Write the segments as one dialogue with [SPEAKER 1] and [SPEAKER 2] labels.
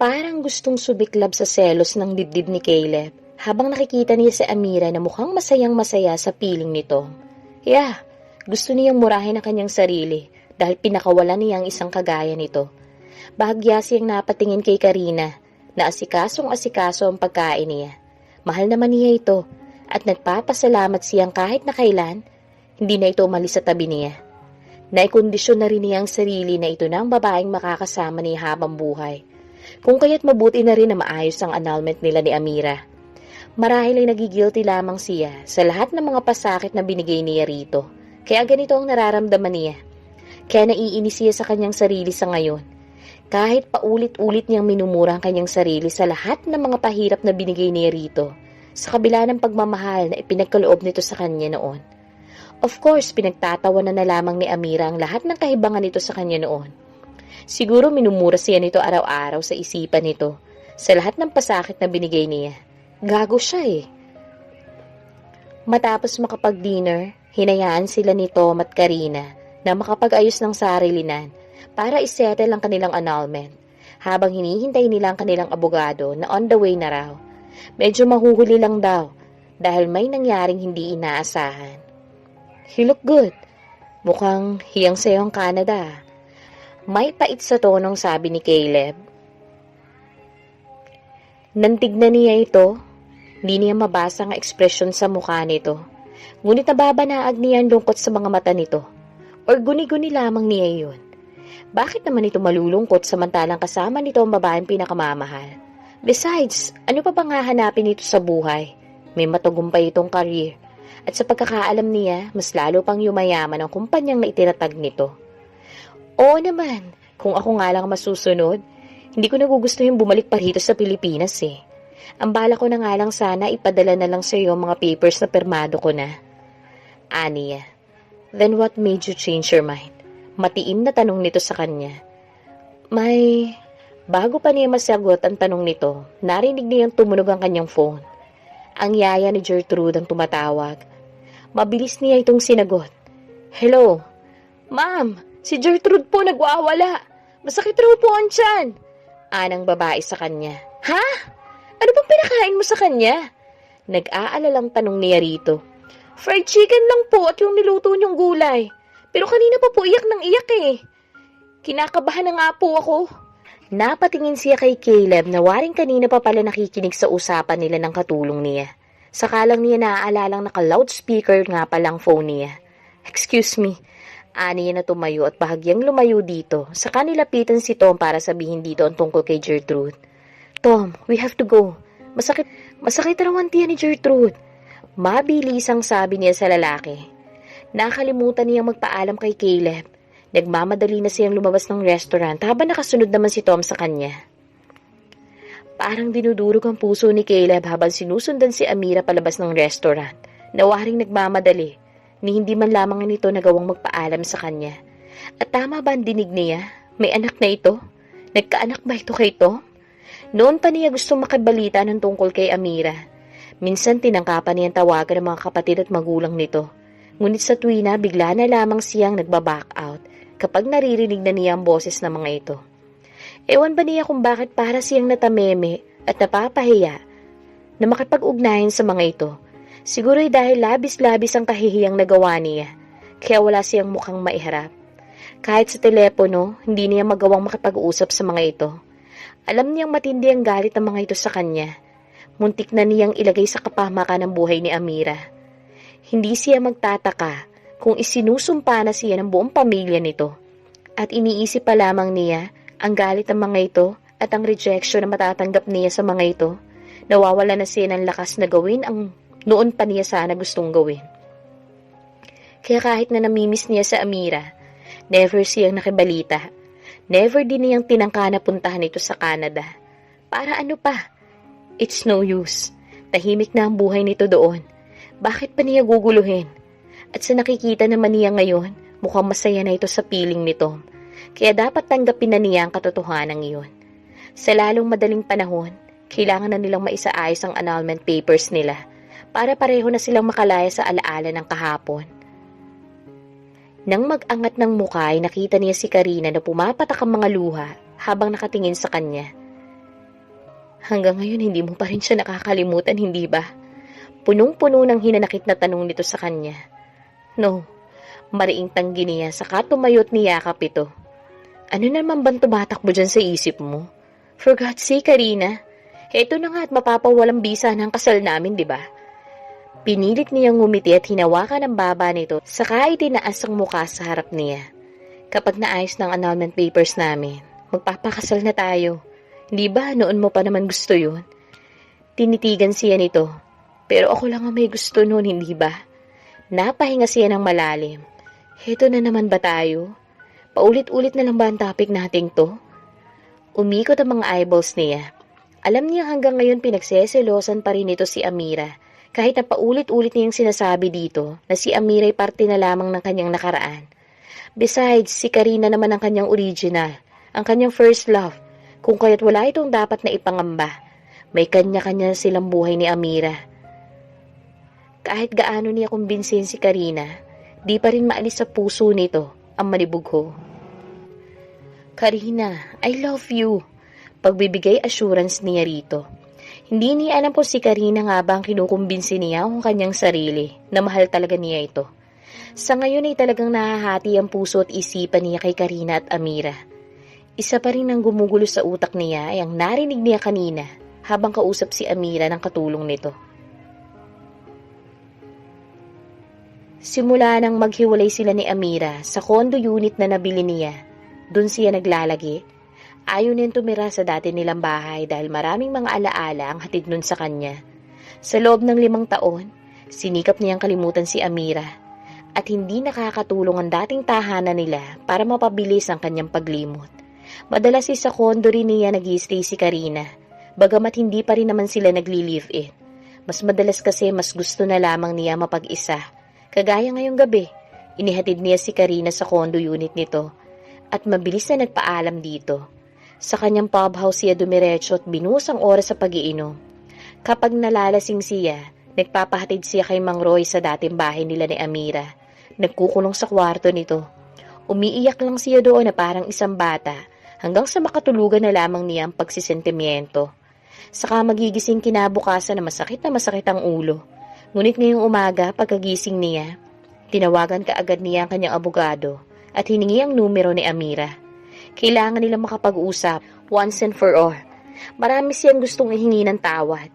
[SPEAKER 1] Parang gustong subiklab sa selos ng dibdib ni Caleb habang nakikita niya si Amira na mukhang masayang-masaya sa piling nito. Gusto niyang murahin ang kanyang sarili dahil pinakawalan niya ang isang kagaya nito. Bahagya siyang napatingin kay Karina na asikasong-asikaso ang pagkain niya. Mahal naman niya ito at nagpapasalamat siyang kahit na kailan, hindi na ito umalis sa tabi niya. Naikondisyon na rin niya ang sarili na ito na ang babaeng makakasama niya habang buhay. Kung kaya't mabuti na rin na maayos ang annulment nila ni Amira. Marahil ay nagigilty lamang siya sa lahat ng mga pasakit na binigay niya rito. Kaya ganito ang nararamdaman niya. Kaya naiinis siya sa kanyang sarili sa ngayon. Kahit paulit-ulit niyang minumura ang kanyang sarili sa lahat ng mga pahirap na binigay niya rito, sa kabila ng pagmamahal na ipinagkaloob nito sa kanya noon. Of course, pinagtatawanan na lamang ni Amira ang lahat ng kahibangan nito sa kanya noon. Siguro minumura siya nito araw-araw sa isipan nito, sa lahat ng pasakit na binigay niya. Gago siya eh. Matapos makapag-dinner, hinayaan sila ni Tom at Karina na makapag-ayos ng sarilinan para isettle ang kanilang annulment, habang hinihintay nila ang kanilang abogado na on the way na raw. Medyo mahuhuli lang daw dahil may nangyaring hindi inaasahan. "You look good. Mukhang hiyang sayo ang Canada." May pait sa tonong sabi ni Caleb. Nantignan niya ito. Hindi niya mabasa ang ekspresyon sa mukha nito. Ngunit nababanaag niya ang lungkot sa mga mata nito. Or guni-guni lamang niya yun. Bakit naman ito malulungkot samantalang kasama nito ang babaeng pinakamamahal? Besides, ano pa bang hahanapin nito sa buhay? May matagumpay itong career. At sa pagkakaalam niya, mas lalo pang yumayaman ang kumpanyang na itinatag nito. Oo naman, kung ako nga lang masusunod, hindi ko nagugustuhin bumalik pa rito sa Pilipinas eh. Ang bala ko na nga lang sana ipadala na lang sa iyo mga papers na permado ko na. Aniya. Then what made you change your mind? Matiim na tanong nito sa kanya. Bago pa niya masagot ang tanong nito, narinig niyang tumunog ang kanyang phone. Ang yaya ni Gertrude ang tumatawag. Mabilis niya itong sinagot. Hello? Ma'am, si Gertrude po nagwawala. Masakit raw po ang tiyan. Anang babae sa kanya. Ha? Ano bang pinakain mo sa kanya? Nag-aalalang tanong niya rito. Fried chicken lang po at yung niluto niyong gulay. Pero kanina pa po iyak ng iyak eh. Kinakabahan na nga po ako. Napatingin siya kay Caleb na waring kanina pa pala nakikinig sa usapan nila ng katulong niya. Sakalang niya naaalalang naka-loudspeaker nga palang phone niya. Excuse me. Ani na tumayo at bahagyang lumayo dito. Saka nilapitan si Tom para sabihin dito ang tungkol kay Gertrude. Tom, we have to go. Masakit raw ang tiyan ni Gertrude. Mabilisang sabi niya sa lalaki. Nakalimutan niyang magpaalam kay Caleb. Nagmamadali na siyang lumabas ng restaurant habang nakasunod naman si Tom sa kanya. Parang dinudurog ang puso ni Caleb habang sinusundan si Amira palabas ng restaurant. Nawaring nagmamadali, ni hindi man lamang nito nagawang magpaalam sa kanya. At tama ba ang dinig niya? May anak na ito? Nagkaanak ba ito kay Tom? Noon pa niya gustong makibalita ng tungkol kay Amira. Minsan tinangkapan niyang tawagan ng mga kapatid at magulang nito. Ngunit sa tuwina, bigla na lamang siyang nagbaback out kapag naririnig na niya ang boses ng mga ito. Ewan ba niya kung bakit para siyang natameme at napapahiya na makipag-ugnayan sa mga ito. Siguro dahil labis-labis ang kahihiyang nagawa niya, kaya wala siyang mukhang maiharap. Kahit sa telepono, hindi niya magawang makipag-usap sa mga ito. Alam niyang matindi ang galit ng mga ito sa kanya. Muntik na niyang ilagay sa kapahamakan ng buhay ni Amira. Hindi siya magtataka kung isinusumpa na siya ng buong pamilya nito. At iniisip pa lamang niya ang galit ng mga ito at ang rejection na matatanggap niya sa mga ito. Nawawala na siya ng lakas na gawin ang noon pa niya sana gustong gawin. Kaya kahit na namimiss niya sa Amira, never siyang nakibalita. Never din niyang tinangka na puntahan ito sa Canada. Para ano pa? It's no use. Tahimik na ang buhay nito doon. Bakit pa niya guguluhin? At sa nakikita naman niya ngayon, mukhang masaya na ito sa piling nito. Kaya dapat tanggapin na niya ang katotohanan iyon. Sa lalong madaling panahon, kailangan na nilang maisaayos ang annulment papers nila para pareho na silang makalaya sa alaala ng kahapon. Nang mag-angat ng mukha ay nakita niya si Karina na pumapatak ang mga luha habang nakatingin sa kanya. Hanggang ngayon hindi mo pa rin siya nakakalimutan, hindi ba? Punong-puno ng hinanakit na tanong nito sa kanya. No, mariing tanggi niya saka tumayo't niyakap ito. Ano naman bang tumatakbo dyan sa isip mo? For God's sake, Karina. Eto na nga at mapapawalang bisa ng kasal namin, di ba? Pinilit niyang ngumiti at hinawakan ang baba nito saka itinaas ang mukha sa harap niya. Kapag naayos ng annulment papers namin, magpapakasal na tayo. Di ba noon mo pa naman gusto yun? Tinitigan siya nito. Pero ako lang ang may gusto noon, hindi ba? Napahinga siya ng malalim. Heto na naman ba tayo? Paulit-ulit na lang ba ang topic nating to? Umikot ang mga eyeballs niya. Alam niya hanggang ngayon pinagseselosan pa rin ito si Amira. Kahit na paulit-ulit niyang sinasabi dito na si Amira ay parte na lamang ng kanyang nakaraan. Besides, si Karina naman ang kanyang original, ang kanyang first love. Kung kaya't wala itong dapat na ipangamba. May kanya-kanya silang buhay ni Amira. Kahit gaano niya kumbinsin si Karina, di pa rin maalis sa puso nito ang manibugho. Karina, I love you. Pagbibigay assurance niya rito. Hindi niya alam kung si Karina nga ba ang kinukumbinsi niya o kanyang sarili na mahal talaga niya ito. Sa ngayon ay talagang nahahati ang puso at isipan niya kay Karina at Amira. Isa pa rin ang gumugulo sa utak niya ay ang narinig niya kanina habang kausap si Amira ng katulong nito. Simula nang maghiwalay sila ni Amira sa condo unit na nabili niya, doon siya naglalagi. Ayaw niyang tumira sa dati nilang bahay dahil maraming mga alaala ang hatid nun sa kanya. Sa loob ng 5 taon, sinikap niyang kalimutan si Amira at hindi nakakatulong ang dating tahanan nila para mapabilis ang kanyang paglimot. Madalas sa condo rin niya nag-i-stay si Karina, bagamat hindi pa rin naman sila nagli-live-in. Mas madalas kasi mas gusto na lamang niya mapag-isa. Kagaya ngayong gabi, inihatid niya si Karina sa condo unit nito at mabilis na nagpaalam dito. Sa kanyang pub house siya dumiretso at binuhos ang oras sa pag-iinom. Kapag nalalasing siya, nagpapahatid siya kay Mang Roy sa dating bahay nila ni Amira. Nagkukulong sa kwarto nito. Umiiyak lang siya doon na parang isang bata hanggang sa makatulugan na lamang niya ang pagsisentimiento. Saka magigising kinabukasan na masakit ang ulo. Ngunit ngayong umaga, pagkagising niya, tinawagan kaagad niya ang kanyang abogado at hiningi ang numero ni Amira. Kailangan nilang makapag-usap once and for all. Marami siyang gustong ihingi ng tawad.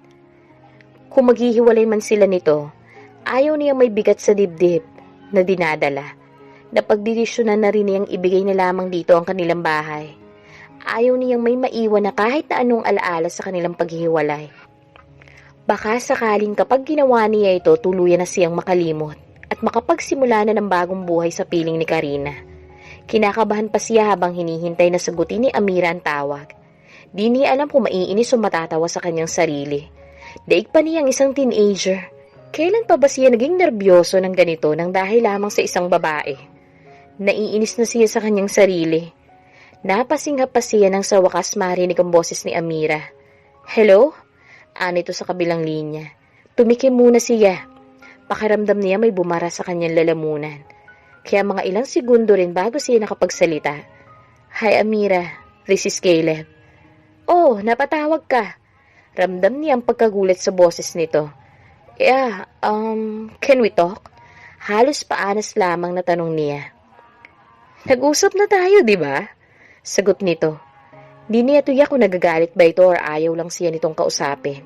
[SPEAKER 1] Kung maghihiwalay man sila nito, ayaw niya may bigat sa dibdib na dinadala. Napagdidesyonan na rin niyang ibigay na lamang dito ang kanilang bahay. Ayaw niyang may maiwan na kahit na anong alaala sa kanilang paghihiwalay. Baka sakaling kapag ginawa niya ito, tuluyan na siyang makalimot at makapagsimula na ng bagong buhay sa piling ni Karina. Kinakabahan pa siya habang hinihintay na sagutin ni Amira ang tawag. Di niya alam kung maiinis o matatawa sa kanyang sarili. Daig pa niyang isang teenager. Kailan pa ba siya naging nerbiyoso ng ganito nang dahil lamang sa isang babae? Naiinis na siya sa kanyang sarili. Napasinghap pa siya nang sa wakas marinig ang boses ni Amira. Hello? Anito sa kabilang linya. Tumikim muna siya. Pakiramdam niya may bumara sa kanyang lalamunan. Kaya mga ilang segundo rin bago siya nakapagsalita. Hi Amira, this is Caleb. Oh, napatawag ka. Ramdam niya ang pagkagulat sa boses nito. Yeah, can we talk? Halos paanas lamang na tanong niya. Nag-usap na tayo, di ba? Sagot nito. Di niya tuya kung nagagalit ba ito or ayaw lang siya nitong kausapin.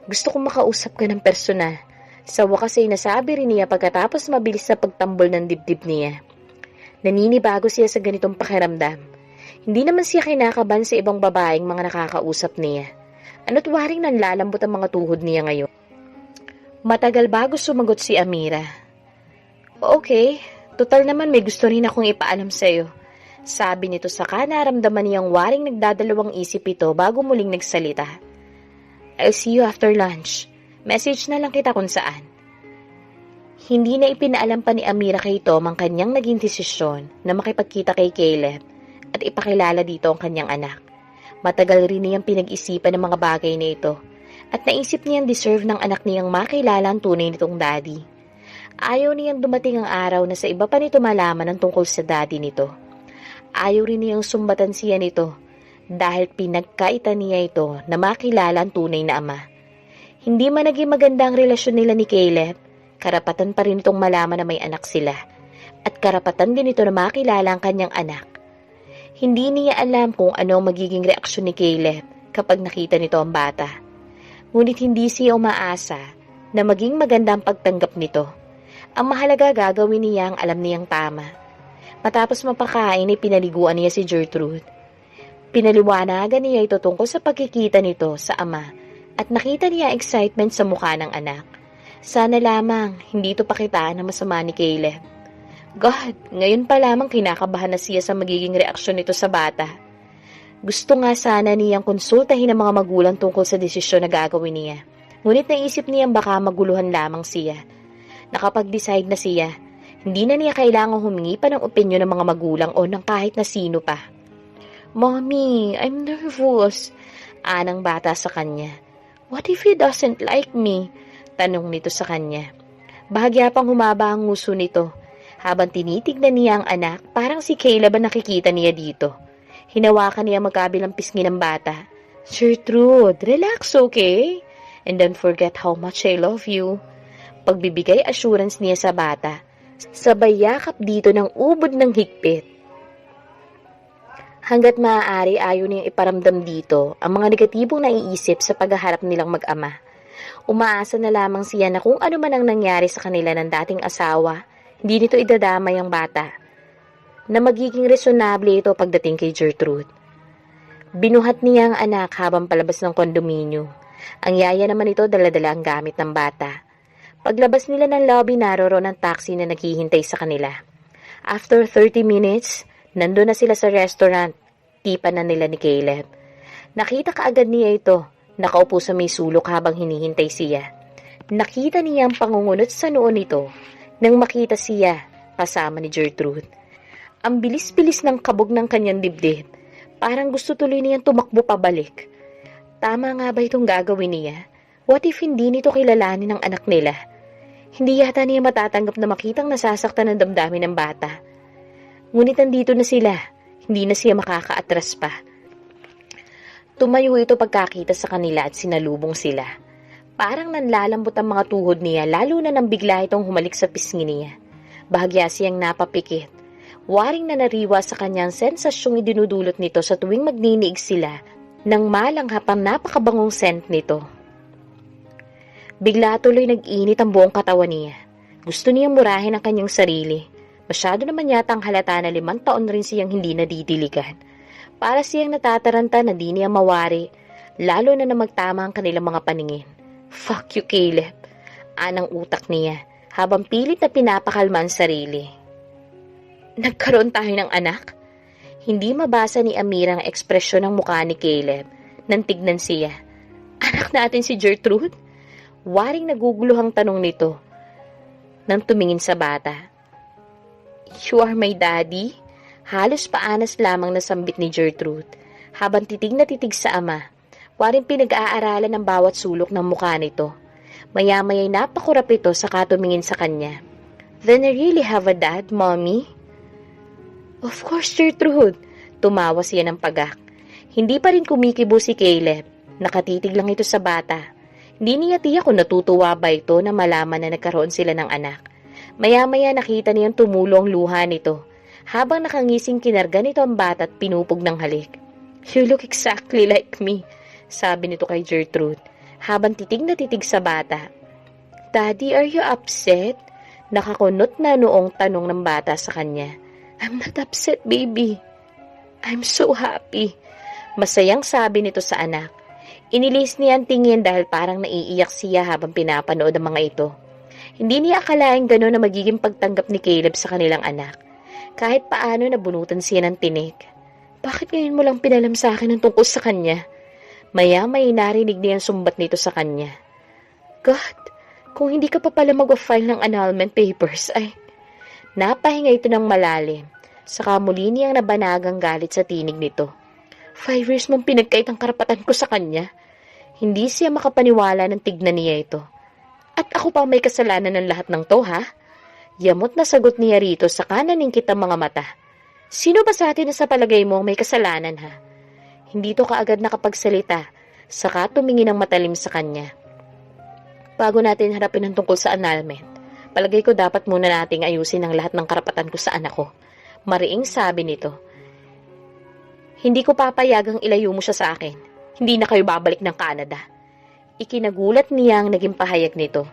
[SPEAKER 1] Gusto kong makausap ka ng personal. Sa wakas ay nasabi rin niya pagkatapos mabilis na pagtambol ng dibdib niya. Naninibago siya sa ganitong pakiramdam. Hindi naman siya kinakabahan sa ibang babaeng mga nakakausap niya. Ano't waring nanlalambot ang mga tuhod niya ngayon. Matagal bago sumagot si Amira. Okay, total naman may gusto rin akong ipaalam sa'yo. Sabi nito saka naramdaman niyang waring nagdadalawang isip ito bago muling nagsalita. I'll see you after lunch. Message na lang kita kung saan. Hindi na ipinaalam pa ni Amira kay Tom ang kanyang naging desisyon na makipagkita kay Caleb at ipakilala dito ang kanyang anak. Matagal rin niyang pinag-isipan ng mga bagay na ito at naisip niyang deserve ng anak niyang makilala ang tunay nitong daddy. Ayaw niyang dumating ang araw na sa iba pa nito malaman ang tungkol sa daddy nito. Ayaw rin niyang sumbatan siya nito dahil pinagkaitan niya ito na makilala ang tunay na ama. Hindi man naging maganda ang relasyon nila ni Caleb, karapatan pa rin itong malaman na may anak sila at karapatan din ito na makilala ang kanyang anak. Hindi niya alam kung ano ang magiging reaksyon ni Caleb kapag nakita nito ang bata. Ngunit hindi siya umaasa na maging maganda ang pagtanggap nito. Ang mahalaga gagawin niya ang alam niyang tama. Matapos mapakain ay pinaliguan niya si Gertrude. Pinaliwanagan niya ito tungkol sa pagkikita nito sa ama at nakita niya excitement sa mukha ng anak. Sana lamang hindi ito pakitaan na masama ni Caleb. God, ngayon pa lamang kinakabahan na siya sa magiging reaksyon nito sa bata. Gusto nga sana niyang konsultahin ang mga magulang tungkol sa desisyon na gagawin niya. Ngunit naisip niyang baka maguluhan lamang siya. Nakapag-decide na siya, hindi na niya kailangang humingi pa ng opinyon ng mga magulang o ng kahit na sino pa. Mommy, I'm nervous. Anang bata sa kanya. What if he doesn't like me? Tanong nito sa kanya. Bahagya pang humaba ang nguso nito. Habang tinitignan niya ang anak, parang si Caleb ang nakikita niya dito. Hinawakan niya magkabilang pisngi ng bata. Gertrude, relax, okay? And don't forget how much I love you. Pagbibigay assurance niya sa bata, sabay yakap dito ng ubod ng higpit. Hanggat maaari ayaw niyang iparamdam dito ang mga negatibong naiisip sa paghaharap nilang mag-ama. Umaasa na lamang siya na kung ano man ang nangyari sa kanila ng dating asawa, hindi nito idadamay ang bata. Na magiging resonable ito pagdating kay Gertrude. Binuhat niya ang anak habang palabas ng kondominyo. Ang yaya naman ito dala-dala ang gamit ng bata. Paglabas nila ng lobby, naroroon ang taxi na naghihintay sa kanila. After 30 minutes, nandun na sila sa restaurant. Tipan na nila ni Caleb. Nakita kaagad niya ito, nakaupo sa may sulok habang hinihintay siya. Nakita niya ang pangungunot sa noo nito nang makita siya kasama ni Gertrude. Ang bilis-bilis ng kabog ng kanyang dibdib. Parang gusto tuloy niyang tumakbo pabalik. Tama nga ba itong gagawin niya? What if hindi nito kilalanin ng anak nila? Hindi yata niya matatanggap na makitang nasasaktan ng damdamin ng bata. Ngunit nandito na sila. Hindi na siya makakaatras pa. Tumayo ito pagkakita sa kanila at sinalubong sila. Parang nanlalambot ang mga tuhod niya lalo na nang bigla itong humalik sa pisngi niya. Bahagya siyang napapikit. Waring na nariwa sa kanyang sensasyong idinudulot nito sa tuwing magniniig sila nang malanghap ang napakabangong scent nito. Bigla tuloy nag-init ang buong katawan niya. Gusto niyang murahin ang kanyang sarili. Masyado naman yata ang halata na 5 taon rin siyang hindi nadidiligan. Para siyang natataranta na di niya mawari, lalo na magtama ang kanilang mga paningin. Fuck you, Caleb. Anang utak niya, habang pilit na pinapakalma ang sarili. Nagkaroon tayo ng anak? Hindi mabasa ni Amira ang ekspresyon ng mukha ni Caleb nang tignan siya. Anak natin si Gertrude? Waring naguguluhang tanong nito nang tumingin sa bata. You are my daddy? Halos paanas lamang nasambit ni Gertrude habang titig na titig sa ama. Waring pinag-aaralan ng bawat sulok ng mukha nito. Maya-maya'y napakurap ito saka tumingin sa kanya. Then I really have a dad, mommy? Of course, Gertrude. Tumawa siya ng pagak. Hindi pa rin kumikibo si Caleb. Nakatitig lang ito sa bata. Hindi niya tiyak kung natutuwa ba ito na malaman na nagkaroon sila ng anak. Maya-maya nakita niyang tumulo ang luha nito. Habang nakangising kinarga nito ang bata at pinupog ng halik. You look exactly like me, sabi nito kay Gertrude. Habang titig na titig sa bata. Daddy, are you upset? Nakakunot na noong tanong ng bata sa kanya. I'm not upset, baby. I'm so happy. Masayang sabi nito sa anak. Inilis niya ang tingin dahil parang naiiyak siya habang pinapanood ang mga ito. Hindi niya akalaing gano'n na magiging pagtanggap ni Caleb sa kanilang anak. Kahit paano nabunutan siya ng tinik. Bakit ngayon mo lang pinalam sa akin ang tungkol sa kanya? Maya-may narinig niya ang sumbat nito sa kanya. God, kung hindi ka pa pala mag-file ng annulment papers, ay... Napahinga ito ng malalim. Saka muli niyang nabanagang galit sa tinig nito. 5 years mong pinagkait ang karapatan ko sa kanya. Hindi siya makapaniwala ng tignan niya ito. At ako pa may kasalanan ng lahat ng to, ha? Yamot na sagot niya rito sa kananing kitang mga mata. Sino ba sa atin na sa palagay mo may kasalanan, ha? Hindi to kaagad nakapagsalita, saka tumingin ng matalim sa kanya. Bago natin harapin ang tungkol sa annulment, palagay ko dapat muna nating ayusin ang lahat ng karapatan ko sa anak ko. Mariing sabi nito. Hindi ko papayagang ilayo mo siya sa akin. Hindi na kayo babalik ng Canada. Ikinagulat niya ang naging pahayag nito.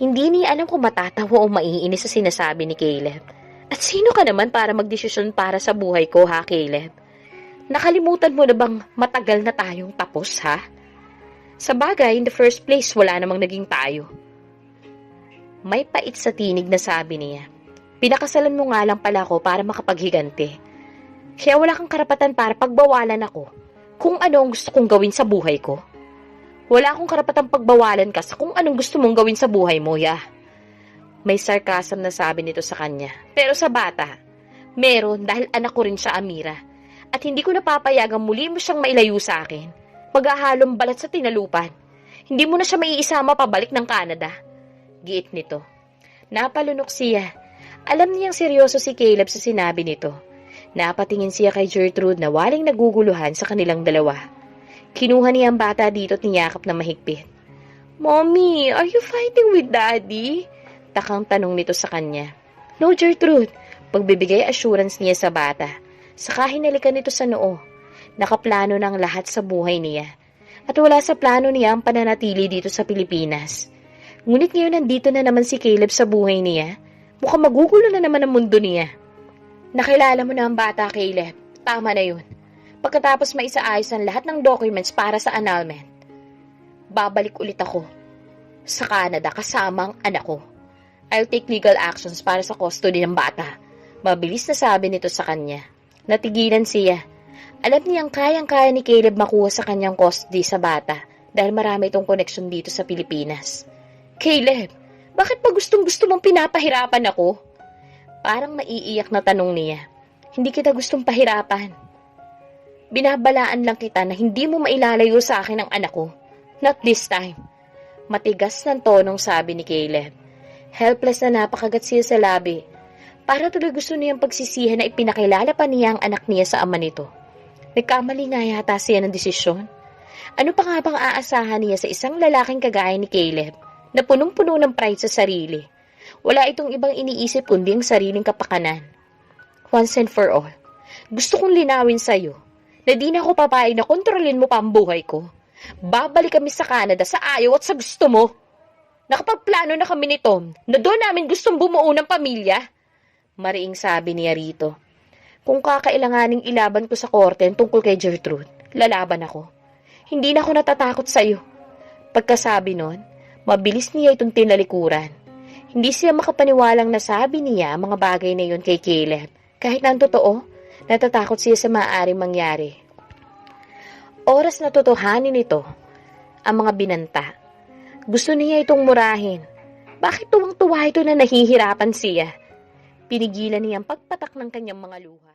[SPEAKER 1] Hindi niya alam kung matatawa o maiinis sa sinasabi ni Caleb. At sino ka naman para magdesisyon para sa buhay ko, ha, Caleb? Nakalimutan mo na bang matagal na tayong tapos, ha? Sa bagay, in the first place, wala namang naging tayo. May pait sa tinig na sabi niya. Pinakasalan mo nga lang pala ako para makapaghiganti. Kaya wala kang karapatan para pagbawalan ako kung ano ang gusto kong gawin sa buhay ko. Wala akong karapatan pagbawalan ka sa kung anong gusto mong gawin sa buhay mo, ya. May sarcasm na sabi nito sa kanya. Pero sa bata, meron dahil anak ko rin siya, Amira. At hindi ko napapayagang muli mo siyang mailayo sa akin. Maghahalong balat sa tinalupan. Hindi mo na siya maiisama pabalik ng Canada. Giit nito. Napalunok siya. Alam niyang seryoso si Caleb sa sinabi nito. Napatingin siya kay Gertrude na waling naguguluhan sa kanilang dalawa. Kinuha niya ang bata dito at niyakap na mahigpit. Mommy, are you fighting with Daddy? Takang tanong nito sa kanya. No, Gertrude. Pagbibigay assurance niya sa bata. Saka hinalikan nito sa noo. Nakaplano ng lahat sa buhay niya. At wala sa plano niya ang pananatili dito sa Pilipinas. Ngunit ngayon nandito na naman si Caleb sa buhay niya. Mukhang magugulo na naman ang mundo niya. Nakilala mo na ang bata, Caleb. Tama na yun. Pagkatapos maisaayos ang lahat ng documents para sa annulment, babalik ulit ako sa Canada kasama ang anak ko. I'll take legal actions para sa custody ng bata. Mabilis na sabi nito sa kanya. Natigilan siya. Alam niyang kayang-kaya ni Caleb makuha sa kanyang custody sa bata dahil marami itong koneksyon dito sa Pilipinas. Caleb, bakit pa gustong-gusto mong pinapahirapan ako? Parang maiiyak na tanong niya. Hindi kita gustong pahirapan. Binabalaan lang kita na hindi mo mailalayo sa akin ang anak ko. Not this time. Matigas ng tonong sabi ni Caleb. Helpless na napakagat siya sa labi. Para tuloy gusto niyang pagsisihan na ipinakilala pa niya ang anak niya sa ama nito. Nagkamali nga yata siya ng desisyon. Ano pa nga bang aasahan niya sa isang lalaking kagaya ni Caleb na punong-puno ng pride sa sarili? Wala itong ibang iniisip kundi ang sariling kapakanan. Once and for all, gusto kong linawin sa'yo na di na ako papayag na kontrolin mo pa ang buhay ko. Babalik kami sa Canada sa ayaw at sa gusto mo. Nakapagplano na kami ni Tom na doon namin gustong bumuo ng pamilya. Mariing sabi niya rito. Kung kakailanganing ilaban ko sa korte tungkol kay Gertrude, lalaban ako. Hindi na ako natatakot sa iyo. Pagkasabi nun, mabilis niya itong tinalikuran. Hindi siya makapaniwalang nasabi niya ang mga bagay na yun kay Caleb. Kahit na ang totoo, natatakot siya sa maaaring mangyari. Oras na totohanin ito, ang mga binanta. Gusto niya itong murahin. Bakit tuwang-tuwa ito na nahihirapan siya? Pinigilan niyang pagpatak ng kanyang mga luha.